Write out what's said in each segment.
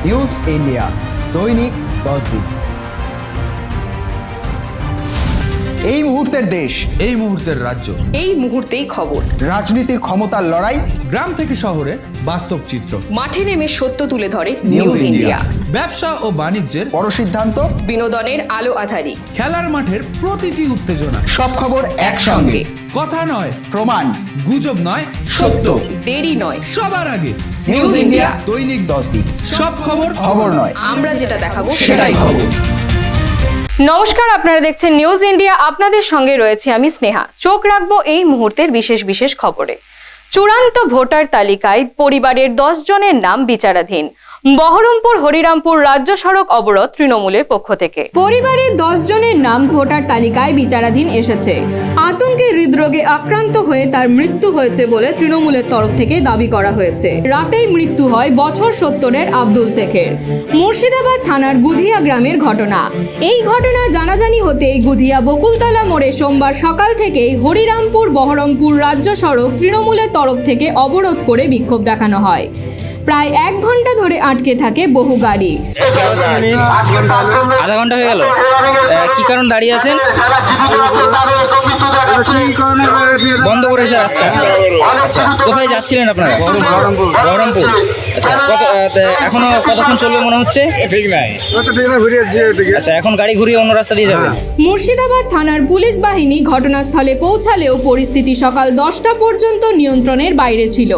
News India দৈনিক 10 দিন। এই মুহূর্তের দেশ, এই মুহূর্তের রাজ্য, এই মুহূর্তেই খবর, রাজনীতির ক্ষমতার লড়াই, গ্রাম থেকে শহরে বাস্তব চিত্র, মাঠে নেমে সত্য তুলে ধরে নিউজ নিউজ ইন্ডিয়া। ইন্ডিয়া। ব্যবসা ও বাণিজ্যের বড় সিদ্ধান্ত, বিনোদনের আলো আঁধারি, খেলার মাঠের প্রতিটি উত্তেজনা, সব খবর একসঙ্গে, কথা নয় প্রমাণ, গুজব নয়, সত্য। দেরি নয়, সবার আগে নিউজ ইন্ডিয়া দৈনিক 10 দিন। সব খবর খবর নয়, আমরা যেটা দেখাবো সেটাই খবর। নমস্কার, আপনারা দেখছেন নিউজ ইন্ডিয়া। আপনাদের সঙ্গে রয়েছে আমি স্নেহা। চোখ রাখবো এই মুহূর্তের বিশেষ বিশেষ খবরে। চূড়ান্ত ভোটার তালিকায় পরিবারের 10 জনের নাম বিচারাধীন। বহরমপুর হরিরামপুর রাজ্য সড়ক অবরোধ তৃণমূলের পক্ষ থেকে। পরিবারের 10 জনের নাম ভোটার তালিকায় বিচারাধীন এসেছে। আতঙ্কে হৃদরোগে আক্রান্ত হয়ে তার মৃত্যু হয়েছে বলে তৃণমূলের তরফ থেকে দাবি করা হয়েছে। রাতেই মৃত্যু হয় বছর 70-এর আব্দুল শেখের। মুর্শিদাবাদ থানার গুধিয়া গ্রামের ঘটনা। এই ঘটনা জানাজানি হতেই গুধিয়া বকুলতলা মোড়ে সোমবার সকাল থেকেই হরিরামপুর বহরমপুর রাজ্য সড়ক তৃণমূলের তরফ থেকে অবরোধ করে বিক্ষোভ দেখানো হয়। প্রায় 1 ঘন্টা ধরে আটকে থাকে বহু গাড়ি। আধা ঘন্টা হয়ে গেল, কি কারণ দাঁড়িয়ে আছেন? বন্ধ করেছে রাস্তা। আচ্ছা, কোথায় যাচ্ছিলেন আপনারা? বহরমপুর। আচ্ছা, এখনো কতক্ষণ চলবে মনে হচ্ছে? ঠিক নাই। আচ্ছা, এখন গাড়ি ঘুরিয়ে অন্য রাস্তা দিয়ে যাবেন। মুর্শিদাবাদ থানার পুলিশ বাহিনী ঘটনাস্থলে পৌঁছালেও পরিস্থিতি সকাল 10টা পর্যন্ত নিয়ন্ত্রণের বাইরে ছিল।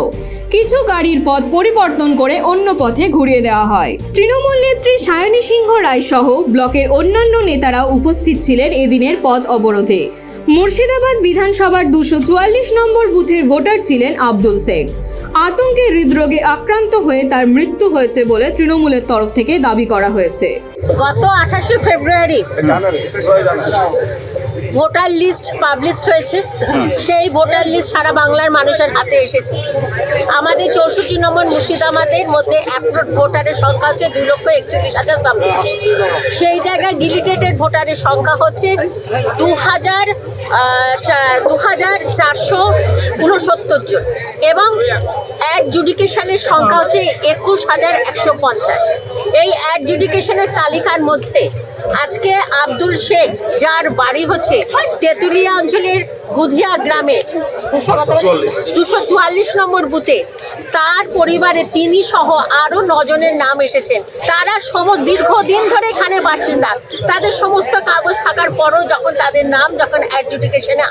কিছু গাড়ির পথ পরিবর্তন করে অন্য পথে ঘুরিয়ে দেওয়া হয়। তৃণমূল নেত্রী সায়নী সিংহ রায় সহ ব্লকের অন্যান্য নেতারাও উপস্থিত ছিলেন এদিনের পথ অবরোধে। মুর্শিদাবাদ বিধানসভার 244 নম্বর বুথের ভোটার ছিলেন আব্দুল শেখ। আতঙ্কে হৃদরোগে আক্রান্ত হয়ে তার মৃত্যু হয়েছে বলে তৃণমূলের তরফ থেকে দাবি করা হয়েছে। গত 28শে ফেব্রুয়ারি ভোটার লিস্ট পাবলিশড হয়েছে। সেই ভোটার লিস্ট সারা বাংলার মানুষের হাতে এসেছে। আমাদের 64 নম্বর মুর্শিদাবাদের মধ্যে অ্যাপ্রুভড ভোটারের সংখ্যা হচ্ছে 2,41,000 সামথিং। সেই জায়গায় ডিলিটেটেড ভোটারের সংখ্যা হচ্ছে 2,469 জন এবং অ্যাডজুডিকেশনের সংখ্যা হচ্ছে 21,150। এই অ্যাডজুডিকেশনের তালিকার মধ্যে আজকে আব্দুল শেখ, যার বাড়ি হচ্ছে তেঁতুলিয়া অঞ্চলের গুধিয়া গ্রামে 244 নম্বর বুথে, তার পরিবারে তিনি সহ আরো 9 জনের নাম এসেছেন। তারা দীর্ঘদিন ধরে এখানে বাসিন্দা। তাদের সমস্ত কাগজ থাকার পরও যখন তাদের নাম অ্যাডজুডিকেশনে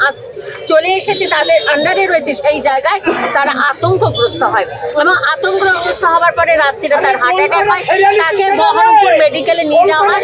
চলে এসেছে, তাদের আন্ডারে রয়েছে, সেই জায়গায় তারা আতঙ্কগ্রস্ত হয় এবং আতঙ্কগ্রস্ত হওয়ার পরে রাত্রিরে তার হার্ট অ্যাটাক হয়। তাকে বহরমপুর মেডিকেলে নিয়ে যাওয়া হয়।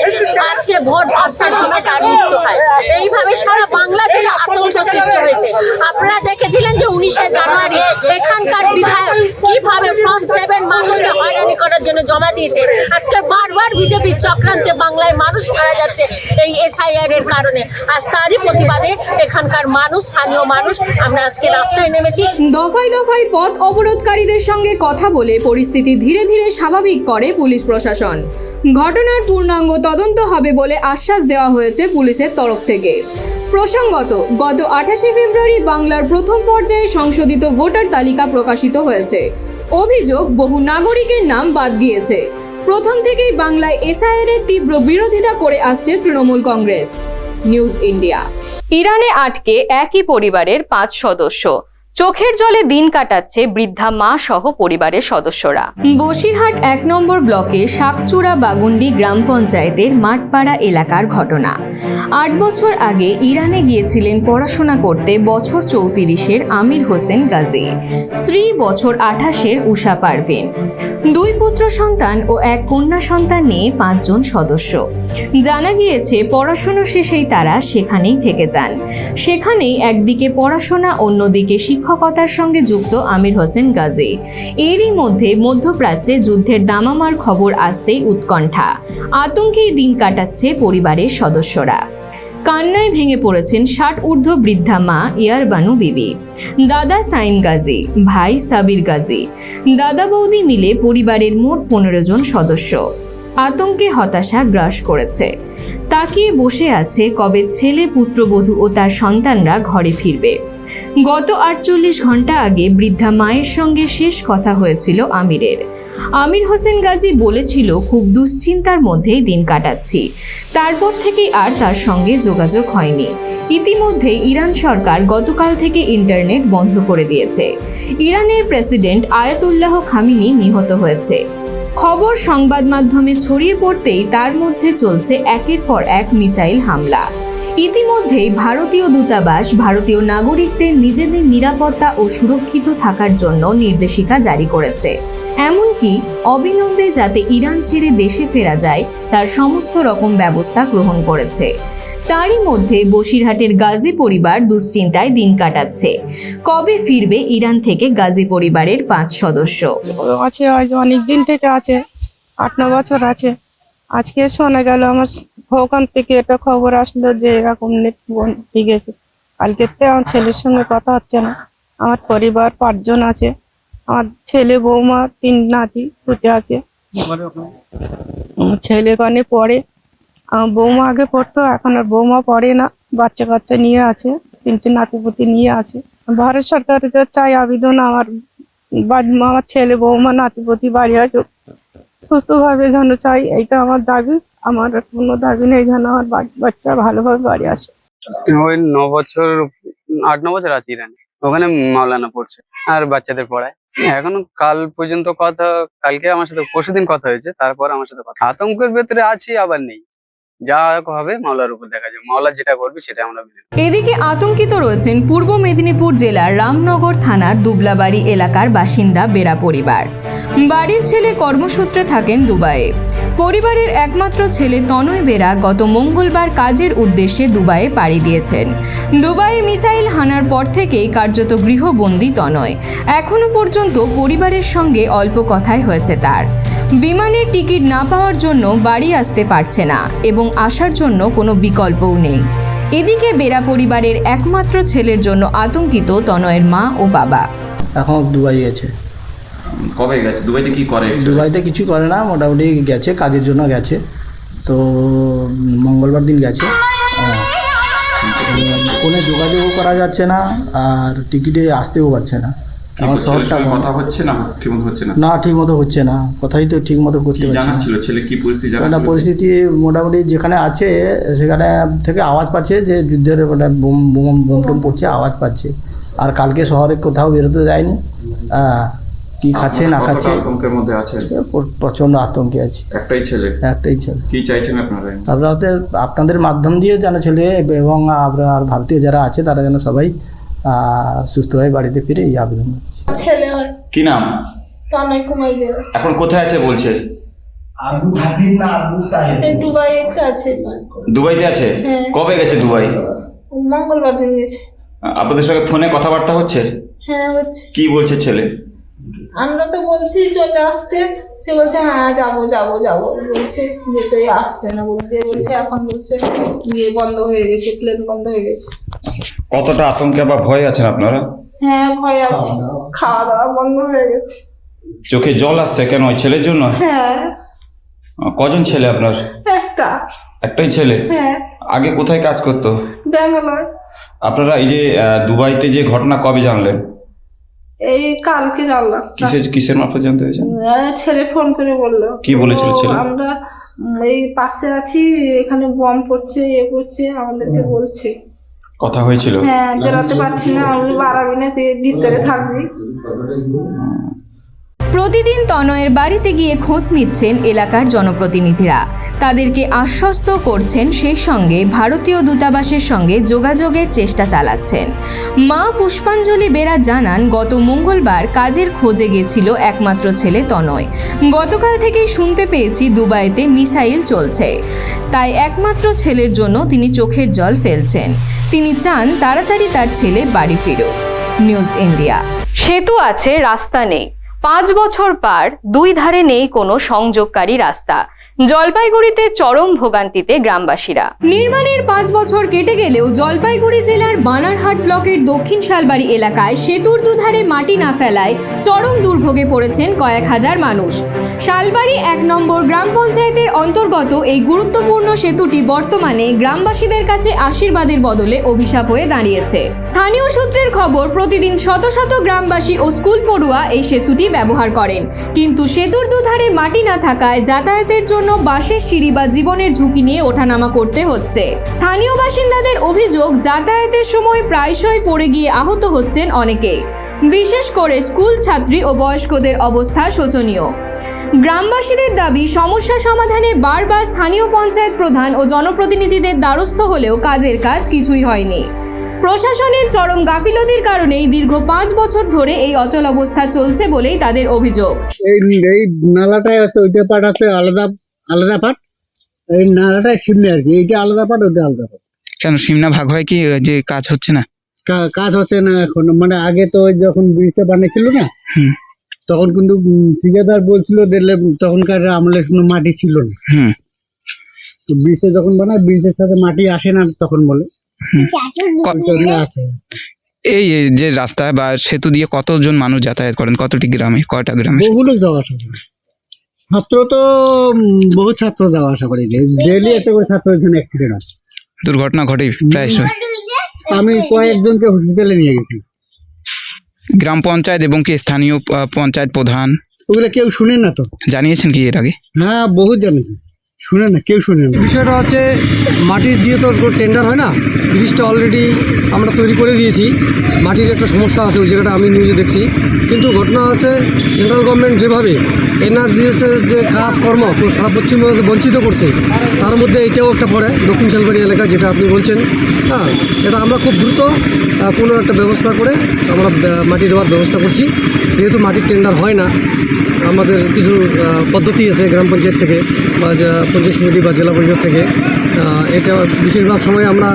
আজকে ভোর 5টার সময় তার মৃত্যু হয়। এইভাবে সারা বাংলা জুড়ে আতঙ্ক সৃষ্টি হয়েছে। আপনারা দেখেছিলেন যে 19শে জানুয়ারি এখানকার বিধায়ক কিভাবে ফ্রন্ট 7 মানুষকে হয়রানি করার জন্য জমা দিয়েছে। আজকে বারবার বিজেপির চক্রান্তে বাংলায় মানুষ মারা যাচ্ছে এই SIR এর কারণে। আজ তারই প্রতিবাদে এখানকার মানুষ, স্থানীয় মানুষ, আমরা আজকে রাস্তায় নেমেছি। দফায় দফায় পথ অবরোধকারীদের সঙ্গে কথা বলে পরিস্থিতি ধীরে ধীরে স্বাভাবিক করে পুলিশ প্রশাসন। ঘটনার পূর্ণাঙ্গ তদন্ত হবে বলে আশ্বাস দেওয়া হয়েছে পুলিশের তরফ থেকে। প্রসঙ্গত, গত 28শে ফেব্রুয়ারি বাংলার প্রথম পর্যায়ে সংশোধিত ভোটার তালিকা প্রকাশিত হয়েছে। অভিযোগ, বহু নাগরিকের নাম বাদ গিয়েছে। প্রথম থেকেই বাংলায় SIR এর তীব্র বিরোধিতা করে আসছে তৃণমূল কংগ্রেস। News India. ইরানে আটকে একই পরিবারের 5 সদস্য। চোখের জলে দিন কাটাচ্ছে বৃদ্ধা মা সহ পরিবারের সদস্যরা। বসিরহাট 1 নম্বর ব্লকের শাকচূড়া বাগুন্ডি গ্রাম পঞ্চায়েতের মাঠপাড়া এলাকার ঘটনা। 8 বছর আগে ইরানে গিয়েছিলেন পড়াশোনা করতে বছর 34-এর আমির হোসেন গাজী, স্ত্রী বছর 28-এর উষা পারভিন। 2 পুত্র সন্তান ও 1 কন্যা সন্তান নিয়ে 5 জন সদস্য। জানা গিয়েছে পড়াশোনা শেষেই তারা সেখানেই থেকে যান। সেখানেই একদিকে পড়াশোনা, অন্যদিকে শিক্ষকতার সঙ্গে যুক্ত আমির হোসেন গাজী। এরই মধ্যে মধ্যপ্রাচ্যে যুদ্ধের দামামার খবর আসতেই উৎকণ্ঠা, আতঙ্কেই দিন কাটাচ্ছে পরিবারের সদস্যরা। কান্নায় ভেঙে পড়েছেন 60 ঊর্ধ্ব বৃদ্ধা মা ইয়ারবানু বিবি, দাদা সাইন গাজী, ভাই সাবির গাজী। দাদা বৌদি মিলে পরিবারের মোট 15 জন সদস্য। আতঙ্কে হতাশা গ্রাস করেছে। তাকিয়ে বসে আছে কবে ছেলে, পুত্রবধূ ও তার সন্তানরা ঘরে ফিরবে। গত 48 ঘন্টা আগে বৃদ্ধা মায়ের সঙ্গে শেষ কথা হয়েছিল আমিরের। আমির হোসেন গাজী বলেছিল, খুব দুশ্চিন্তার মধ্যেই দিন কাটাচ্ছি। তারপর থেকেই আর তার সঙ্গে যোগাযোগ হয়নি। ইতিমধ্যে ইরান সরকার গতকাল থেকে ইন্টারনেট বন্ধ করে দিয়েছে। ইরানের প্রেসিডেন্ট আয়াতুল্লাহ খামিনি নিহত হয়েছে। খবর সংবাদ মাধ্যমে ছড়িয়ে পড়তেই তার মধ্যে চলছে একের পর এক মিসাইল হামলা। ইতিমধ্যেই ভারতীয় দূতাবাস ভারতীয় নাগরিকদের নিজেদের নিরাপত্তা ও সুরক্ষিত থাকার জন্য নির্দেশিকা জারি করেছে। এমনকি অবিলম্বে যাতে ইরান ছেড়ে দেশে ফেরা যায় তার সমস্ত রকম ব্যবস্থা গ্রহণ করেছে। তারই মধ্যে বসিরহাটের গাজী পরিবার দুশ্চিন্তায় দিন কাটাচ্ছে। কবে ফিরবে ইরান থেকে গাজী পরিবারের 5 সদস্য? আছে, হয়তো অনেক দিন থেকে আছে, 8-9 বছর আছে। আজকে শোনা গেল, আমার ওখান থেকে একটা খবর আসলো যে এরকম নেট বন্ধ গেছে। কালকে আমার ছেলের সঙ্গে কথা হচ্ছে না। আমার পরিবার 5 জন আছে, আমার ছেলে, বৌমা, 3 নাতি পুতে আছে। ছেলে ওখানে পড়ে, আমার বৌমা আগে পড়তো, এখন আর বৌমা পড়ে না, বাচ্চা কাচ্চা নিয়ে আছে, 3টে নাতিপুতি নিয়ে আছে। ভারত সরকারের কাছে চাই আবেদন, আমার আমার ছেলে, বৌমা, নাতিপুতি বাড়ি আছে, সুস্থভাবে যেন চাই, এইটা আমার দাবি। আমার কোনো দাবি নেই, যেন আমার বাচ্চা ভালোভাবে বাড়ি আসে। ওই 8-9 বছর আছে ইরানে, ওখানে মাওলানা পড়ছে আর বাচ্চাদের পড়ায়। এখনো কাল পর্যন্ত কথা, কালকে আমার সাথে পরশুদিন কথা হয়েছে, তারপর আমার সাথে কথা। আতঙ্কের ভেতরে আছি, আবার নেই। যা হবে মাওলার উপর দেখা যাবে, মাওলা যেটা করবে সেটা আমরা মেনে নেব। এদিকে আতঙ্কিত রয়েছেন পূর্ব মেদিনীপুর জেলার রামনগর থানার দুবলাবাড়ি এলাকার বাসিন্দা বেরা পরিবার। বাড়ির ছেলে কর্মসূত্রে থাকেন দুবাইয়ে। পরিবারের একমাত্র ছেলে তনয় বেরা গত মঙ্গলবার কাজের উদ্দেশ্যে দুবাইয়ে পাড়ি দিয়েছেন। দুবাইয়ে মিসাইল হানার পর থেকেই কার্যত গৃহবন্দী তনয়। এখনো পর্যন্ত পরিবারের সঙ্গে অল্প কথাই হয়েছে তার। বিমানের টিকিট না পাওয়ার জন্য বাড়ি আসতে পারছে না এবং আসার জন্য কোনো বিকল্পও নেই। এদিকে বেরা পরিবারের একমাত্র ছেলের জন্য আতঙ্কিত তনয়ের মা ও বাবা। এখন দুবাই গেছে। কবে গেছে? দুবাইতে কি করে? দুবাইতে কিছু করে না, মোটামুটি গেছে, কাজের জন্য গেছে। তো মঙ্গলবার দিন গেছে। ফোনে যোগাযোগও করা যাচ্ছে না, আর টিকিটে আসতেও পারছে না। আমার শহরটা কথা হচ্ছে না, ঠিকমতো হচ্ছে না। না, ঠিক মতো হচ্ছে না, কথাই তো ঠিক মতো করতে পারছে না। ছেলে কি পরিস্থিতি একটা পরিস্থিতি মোটামুটি যেখানে আছে সেখানে থেকে আওয়াজ পাচ্ছে যে যুদ্ধের বোম টোম পড়ছে, আওয়াজ পাচ্ছে। আর কালকে শহরে কোথাও বেরোতে দেয়নি। কি খাচ্ছে না খাচ্ছে, আতঙ্কের মধ্যে আছে, প্রচন্ড আতঙ্কে আছে। একটাই ছেলে। কি চাইছেন আপনারা? আপনাদের মাধ্যম দিয়ে যেন ছেলে এবং আপনার ভারতীয় যারা আছে তারা যেন সবাই সুস্থভাবে বাড়িতে ফিরে এই আবেদন করছে। ছেলে কি নাম? তনয় কুমার বেরা। এখন কোথায় আছে বলছে? দুবাইতে আছে। দুবাইতে আছে? কবে গেছে দুবাই? মঙ্গলবার দিন গেছে। আপনাদের সঙ্গে ফোনে কথাবার্তা হচ্ছে? হ্যাঁ হচ্ছে। কি বলছে ছেলে? আমরা তো বলছি চলে আসতে, সে বলছে হ্যাঁ যাবো যাবো যাবো বলছে, যেতে আসছে না বলতে বলছে। এখন বলছে ইয়ে বন্ধ হয়ে গেছে, প্লেন বন্ধ হয়ে গেছে। কতটা আতঙ্কে বা ভয় আছেন আপনারা? হ্যাঁ ভয় আছে, খাওয়া দাওয়া বন্ধ হয়ে গেছে। চোখে জল আসছে কেন ওই ছেলের জন্য? হ্যাঁ। কজন ছেলে আপনার? একটাই ছেলে? হ্যাঁ। আগে কোথায় কাজ করতো? ব্যাঙ্গালোর। আপনারা এই যে দুবাইতে যে ঘটনা কবে জানলেন? এই কালকে জানলাম। কিসের মারফত জানতে হয়েছে? ছেলে ফোন করে বললো। কি বলেছিল ছেলে? আমরা এই পাশে আছি, এখানে বম পড়ছে, এ করছে, আমাদেরকে বলছে। কথা হয়েছিল? হ্যাঁ, বেরোতে পারছি না, আমি বাড়াবি না, তুই ভিতরে থাকবি। প্রতিদিন তনয়ের বাড়িতে গিয়ে খোঁজ নিচ্ছেন এলাকার জনপ্রতিনিধিরা। তাদেরকে আশ্বস্ত করছেন, সেই সঙ্গে ভারতীয় দূতাবাসের সঙ্গে যোগাযোগের চেষ্টা চালাচ্ছেন। মা পুষ্পাঞ্জলি বেরা জানান, গত মঙ্গলবার কাজের খোঁজে গেছিল একমাত্র ছেলে তনয়। গতকাল থেকেই শুনতে পেয়েছি দুবাইতে মিসাইল চলছে, তাই একমাত্র ছেলের জন্য তিনি চোখের জল ফেলছেন। তিনি চান তাড়াতাড়ি তার ছেলে বাড়ি ফিরুক। News India. সেতু আছে, রাস্তা নেই। 5 বছর পার, 2 ধারে নেই কোনো সংযোগকারী রাস্তা। জলপাইগুড়িতে চরম ভোগান্তিতে গ্রামবাসীরা। নির্মাণের 5 বছর কেটে গেলেও জলপাইগুড়ি জেলার বানারহাট ব্লকের দক্ষিণ শালবাড়ি এলাকায় সেতুর দুধারে মাটি না ফেলায় চরম দুর্ভোগে পড়েছেন কয়েক হাজার মানুষ। শালবাড়ি 1 নম্বর গ্রাম পঞ্চায়েতের অন্তর্গত এই গুরুত্বপূর্ণ সেতুটি বর্তমানে গ্রামবাসীদের কাছে আশীর্বাদের বদলে অভিশাপ হয়ে দাঁড়িয়েছে। স্থানীয় সূত্রের খবর, প্রতিদিন শত শত গ্রামবাসী ও স্কুল পড়ুয়া এই সেতুটি ব্যবহার করেন, কিন্তু সেতুর দুধারে মাটি না থাকায় যাতায়াতের জন্য বাঁশের সিঁড়ি বা জীবনের ঝুঁকি নিয়ে ওঠানামা করতে হচ্ছে। স্থানীয় বাসিন্দাদের অভিযোগ, যাতায়াতের সময় প্রায়শই পড়ে গিয়ে আহত হচ্ছেন অনেকে। বিশেষ করে স্কুল ছাত্রী ও বয়স্কদের অবস্থা শোচনীয়। গ্রামবাসীদের দাবি, সমস্যা সমাধানে বারবার স্থানীয় পঞ্চায়েত প্রধান ও জনপ্রতিনিধিদের দ্বারস্থ হলেও কাজের কাজ কিছুই হয়নি। প্রশাসনের চরম গাফিলতির কারণেই দীর্ঘ 5 বছর ধরে এই অচল অবস্থা চলছে বলেই তাদের অভিযোগ। এই নালাটাই হচ্ছে, ওইটা পাট আছে আলাদা পাট, এই নালাটাই সিমনে আর কি, এইটা আলাদা পাট, ওইটা আলাদা পাট। কেন সিমনা ভাগ হয় কি যে কাজ হচ্ছে না? কাজ হচ্ছে না এখন, মানে আগে তো ওই যখন ব্রিজটা বানিয়েছিল না, তখন কিন্তু ঠিকাদার বলছিল দিলে, তখনকার আমলে কোনো মাটি ছিল না। তো ব্রিজটা যখন বানায়, ব্রিজের সাথে মাটি আসে না তখন বলে। এই যে রাস্তা বা সেতু দিয়ে কতজন মানুষ যাতায়াত করেন? কতটি গ্রামে, কয়টা গ্রামে? বহু লোক যাওয়া আসা করে। ছাত্র তো বহু ছাত্র যাওয়া আসা করে, ডেইলি একটা করে ছাত্র এখানে অ্যাক্সিডেন্ট হয়, দুর্ঘটনা ঘটে প্রায়শই। আমি কয়েকজনকে হসপিটালে নিয়ে গেছি। গ্রাম পঞ্চায়েত এবং কি স্থানীয় পঞ্চায়েত প্রধান ওগুলো কেউ শুনে না তো? জানিয়েছেন কি এর আগে? হ্যাঁ, বহুত জানিয়েছি, শুনে না, কেউ শুনে না। বিষয়টা হচ্ছে, মাটির দিয়ে তো টেন্ডার হয় না, ব্রিজটা অলরেডি আমরা তৈরি করে দিয়েছি। মাটির একটা সমস্যা আছে ওই জায়গাটা, আমি নিউজে দেখছি। কিন্তু ঘটনা হচ্ছে, সেন্ট্রাল গভর্নমেন্ট যেভাবে এনআরজিএসের যে কাজকর্ম সারা পশ্চিমবঙ্গে বঞ্চিত করছে, তার মধ্যে এটাও একটা পড়ে, দক্ষিণ শালবাড়ি এলাকা যেটা আপনি বলছেন। হ্যাঁ, এটা আমরা খুব দ্রুত কোনো একটা ব্যবস্থা করে আমরা মাটি দেওয়ার ব্যবস্থা করছি। যেহেতু মাটির টেন্ডার হয় না, আমাদের কিছু পদ্ধতি আছে গ্রাম পঞ্চায়েত থেকে বা পঞ্চায়েত সমিতি বা জেলা পরিষদ থেকে। এটা বেশিরভাগ সময় আমরা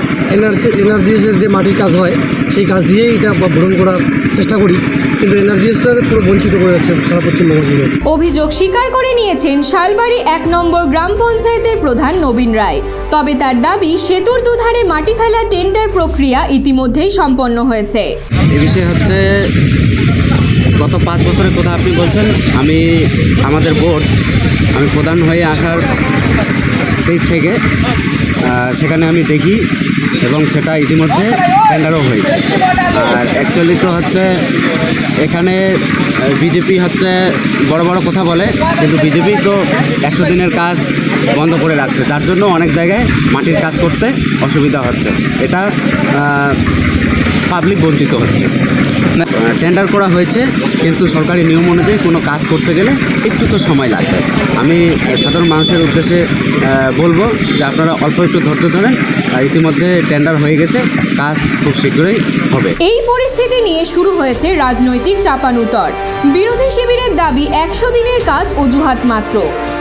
এনআরজিএসের যে মাটির কাজ হয়, সেই কাজ দিয়েই এটা পূরণ করার চেষ্টা করি, কিন্তু এনআরজিএসটা পুরো বঞ্চিত করে যাচ্ছে সারা পশ্চিমবঙ্গ জুড়ে। অভিযোগ স্বীকার করে নিয়েছেন শালবাড়ি 1 নম্বর গ্রাম পঞ্চায়েতের প্রধান নবীন রায়। তবে তার দাবি, সেতুর দুধারে মাটি ফেলার টেন্ডার প্রক্রিয়া ইতিমধ্যেই সম্পন্ন হয়েছে। এই বিষয় হচ্ছে, গত 5 বছরের কথা আপনি বলছেন। আমাদের বোর্ড, আমি প্রধান হয়ে আসার 23 থেকে সেখানে আমি দেখি, এবং সেটা ইতিমধ্যে টেন্ডারও হয়েছে। আর অ্যাকচুয়ালি তো হচ্ছে, এখানে বিজেপি হচ্ছে বড় বড় কথা বলে, কিন্তু বিজেপি তো 100 দিনের কাজ বন্ধ করে রাখছে, যার জন্য অনেক জায়গায় মাটির কাজ করতে অসুবিধা হচ্ছে। এটা পাবলিক বঞ্চিত হচ্ছে। টেন্ডার করা হয়েছে, কিন্তু সরকারি নিয়ম অনুযায়ী কোনো কাজ করতে গেলে একটু তো সময় লাগবে। আমি সাধারণ মানুষের উদ্দেশ্যে বলবো যে আপনারা অল্প একটু ধৈর্য ধরেন। ইতিমধ্যে টেন্ডার হয়ে গেছে, কাজ খুব শীঘ্রই হবে। এই পরিস্থিতি নিয়ে শুরু হয়েছে রাজনৈতিক চাপানুতর। বিরোধী শিবিরের দাবি, 100 দিনের কাজ অজুহাত মাত্র।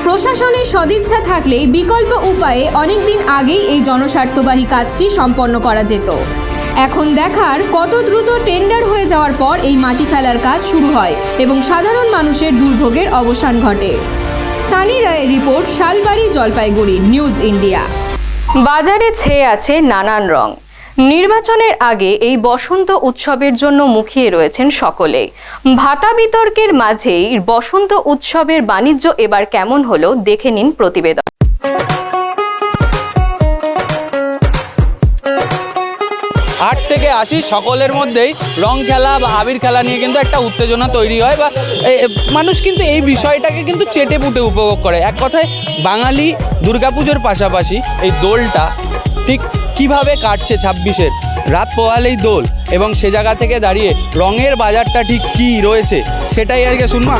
প্রশাসনের সদিচ্ছা থাকলে বিকল্প উপায়ে অনেকদিন আগেই এই জনস্বার্থবাহী কাজটি সম্পন্ন করা যেত। এখন দেখার, কত দ্রুত টেন্ডার হয়ে যাওয়ার পর এই মাটি ফেলার কাজ শুরু হয় এবং সাধারণ মানুষের দুর্ভোগের অবসান ঘটে। সানি রায়ের report, Salbari, Jalpaiguri, news India. বাজারে ছেয়ে আছে নানান রং। নির্বাচনের আগে এই বসন্ত উৎসবের জন্য মুখিয়ে রয়েছেন সকলে। ভাতা বিতর্কের মাঝেই বসন্ত উৎসবের বাণিজ্য এবার কেমন হলো দেখে নিন প্রতিবেদন। আট থেকে 80 সকলের মধ্যেই রং খেলা বা আবির খেলা নিয়ে কিন্তু একটা উত্তেজনা তৈরি হয়, বা মানুষ কিন্তু এই বিষয়টাকে কিন্তু চেটে পুটে উপভোগ করে। এক কথায়, বাঙালি দুর্গাপুজোর পাশাপাশি এই দোলটা ঠিক কিভাবে কাটছে 26-এর রাত পোহালেই দোল, এবং সে জায়গা থেকে দাঁড়িয়ে রঙের বাজারটা ঠিক কী রয়েছে সেটাই আজকে শুনবো।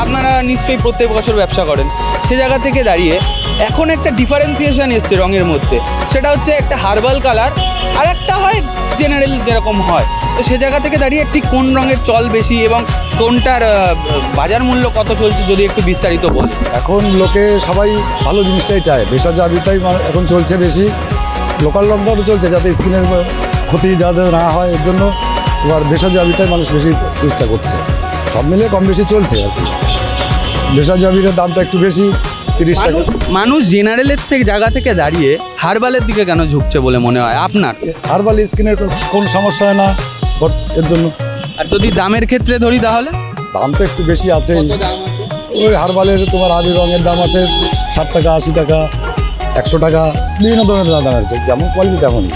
আপনারা নিশ্চয়ই প্রত্যেক বছর ব্যবসা করেন, সে জায়গা থেকে দাঁড়িয়ে এখন একটা ডিফারেন্সিয়েশন এসছে রঙের মধ্যে। সেটা হচ্ছে একটা হার্বাল কালার, আর একটা হয় জেনারেল যেরকম হয়। তো সে জায়গা থেকে দাঁড়িয়ে ঠিক কোন রঙের চল বেশি এবং কোনটার বাজার মূল্য কত চলছে যদি একটু বিস্তারিত বল। এখন লোকে সবাই ভালো জিনিসটাই চায়, ভেষজ আবিরটাই এখন চলছে বেশি। লোকাল রঙটাও চলছে, যাতে স্কিনের ক্ষতি যাতে না হয়, এর জন্য এবার ভেষজ আবিরটাই মানুষ বেশি চেষ্টা করছে। সব মিলিয়ে কম বেশি চলছে আর কি। ভেষজ আবিরের দামটা একটু বেশি, 30 টাকা। মানুষ জেনারেলের থেকে জায়গা থেকে দাঁড়িয়ে হার্বালের দিকে কেন ঝুঁকছে বলে মনে হয় আপনার? হার্বাল স্কিনের কোনো সমস্যা হয় না এর জন্য। আর যদি দামের ক্ষেত্রে ধরি তাহলে দাম তো একটু বেশি আছেই। ওই হার্বালের তোমার আবির রঙের দাম আছে 60 টাকা, 80 টাকা, 100 টাকা, বিভিন্ন ধরনের দাম আছে, যেমন কোয়ালিটি তেমনই।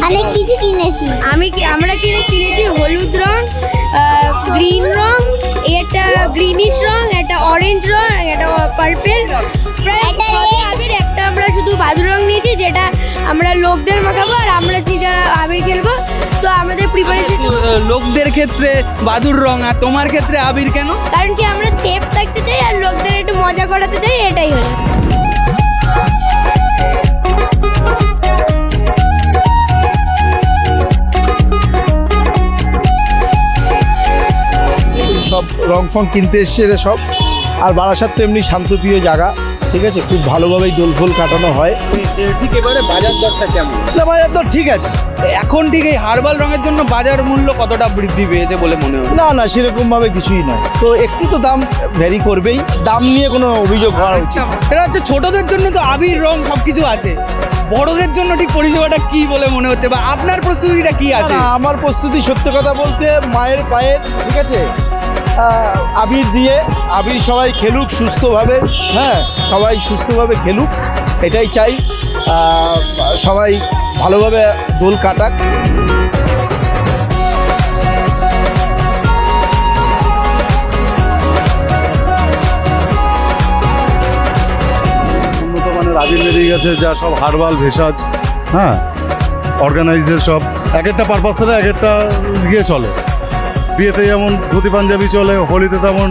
অনেক কিছু কিনেছি। আমরা কিনেছি হলুদ রং, গ্রিন রং, এটা গ্রিনিশ রং, এটা অরেঞ্জ রং, এটা পার্পেল, প্রায় আবির একটা আমরা শুধু বাদুর রং নিয়েছি, যেটা আমরা লোকদের মাখাবো আর আমরা যারা আবির খেলবো। তো আমাদের প্রিপারেশন লোকদের ক্ষেত্রে বাদুর রং, আর তোমার ক্ষেত্রে আবির কেন? কারণ কি আমরা সেফ থাকতে চাই আর লোকদের একটু মজা করাতে চাই, এটাই হলো। সব রং ফং কিনতে এসছে এরা সব। আর বারাসাত তো এমনি শান্তপ্রিয় জায়গা, ঠিক আছে, খুব ভালোভাবেই দোল ফোল কাটানো হয়। ঠিক এবারে বাজার দরটা কেমন? না, বাজার দর ঠিক আছে এখন ঠিক এই হার্বাল রঙের জন্য বাজার মূল্য কতটা বৃদ্ধি পেয়েছে বলে মনে হয়? না না, সেরকমভাবে কিছুই নয়। তো একটু তো দাম ভ্যারি করবেই, দাম নিয়ে কোনো অভিযোগ করা উচিত। এটা হচ্ছে ছোটদের জন্য তো আবির রং সবকিছু আছে, বড়দের জন্য ঠিক পরিষেবাটা কি বলে মনে হচ্ছে, বা আপনার প্রস্তুতিটা কি আছে? আমার প্রস্তুতি সত্যি কথা বলতে মায়ের পায়ের, ঠিক আছে, আবির দিয়ে আবির সবাই খেলুক সুস্থভাবে, হ্যাঁ সবাই সুস্থভাবে খেলুক, এটাই চাই। সবাই ভালোভাবে দোল কাটাক। উন্নত মানের আবির বেরিয়ে গেছে, যা সব হার্বাল ভেষজ, হ্যাঁ অর্গানাইজের সব, এক একটা পারপাসের এক একটা ইয়ে চলে। বিয়েতে যেমন ধুতি পাঞ্জাবি চলে, হোলিতে তেমন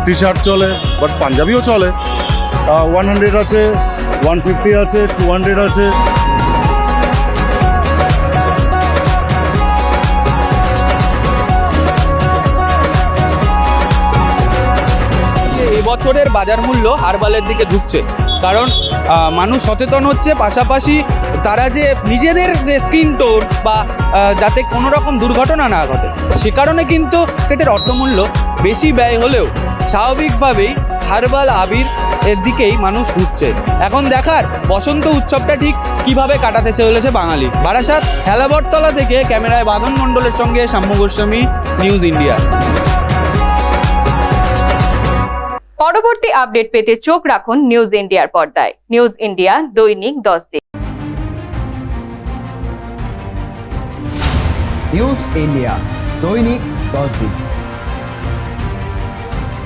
টি শার্ট চলে, বাট পাঞ্জাবিও চলে। 100 আছে, 150 আছে, 200 আছে। এবছরের বাজার মূল্য হার্বালের দিকে ঝুঁকছে, কারণ মানুষ সচেতন হচ্ছে, পাশাপাশি তারা যে নিজেদের যে স্কিন টোন বা যাতে কোনো রকম দুর্ঘটনা না ঘটে, সে কারণে কিন্তু এটার অর্থমূল্য বেশি ব্যয় হলেও স্বাভাবিকভাবেই হার্বাল আবির এর দিকেই মানুষ ঢুকছে। এখন দেখার বসন্ত উৎসবটা ঠিক কিভাবে কাটাতে চলেছে বাঙালি। বারাসাত হেলাবরতলা থেকে ক্যামেরায় বাঁধন মণ্ডলের সঙ্গে সাম্য গোস্বামী, নিউজ ইন্ডিয়া। পরবর্তী আপডেট পেতে চোখ রাখুন নিউজ ইন্ডিয়ার পর্দায়। নিউজ ইন্ডিয়া দৈনিক 10 দিন। নিউজ ইন্ডিয়া দৈনিক 10 দিন।